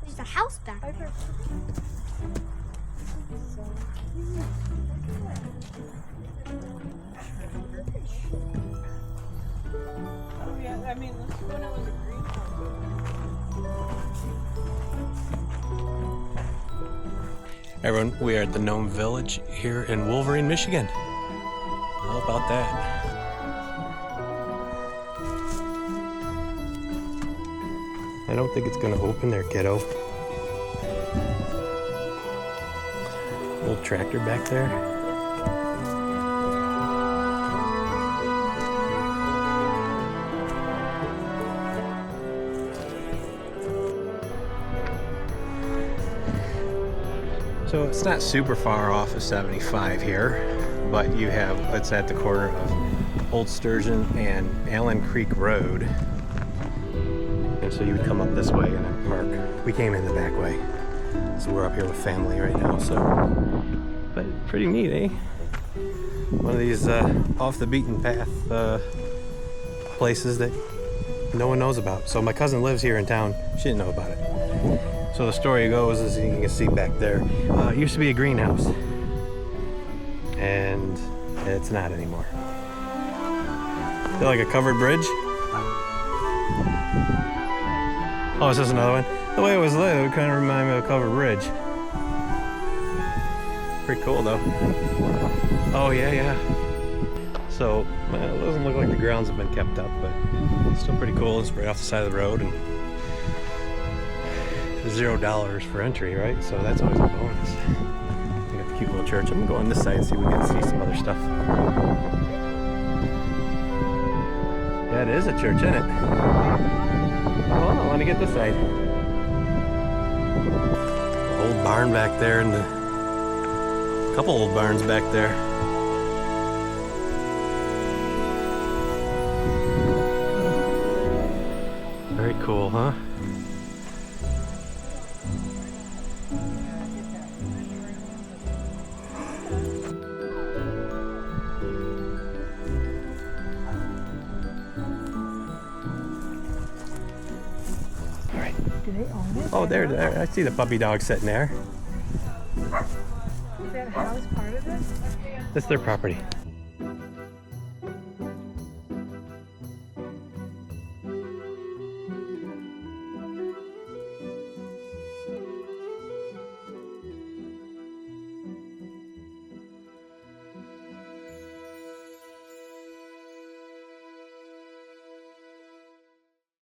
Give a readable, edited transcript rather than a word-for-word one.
There's a house back there. I mean, this one was a green house. Everyone, we are at the Gnome Village here in Wolverine, Michigan. How about that? I don't think it's gonna open there, kiddo. Little tractor back there. So it's not super far off of 75 here, but you have, it's at the corner of Old Sturgeon and Allen Creek Road. And so you would come up this way and then park. We came in the back way. So we're up here with family right now, so. But pretty neat, eh? One of these off the beaten path places that no one knows about. So my cousin lives here in town. She didn't know about it. So the story goes, as you can see back there, it used to be a greenhouse, and it's not anymore. Feel like a covered bridge? Oh, is this another one? The way it was lit, it would kind of remind me of a covered bridge. Pretty cool though. Oh yeah. So, it doesn't look like the grounds have been kept up, but it's still pretty cool. It's right off the side of the road, and $0 for entry, right? So that's always a bonus. We got the cute little church. I'm gonna go on this side and see if we can see some other stuff. Yeah, it is a church, isn't it? Well, I want to get this side. The old barn back there, and a couple old barns back there. Very cool, huh? Do they own it? Oh, there. I see the puppy dog sitting there. Is that house part of this? That's their property.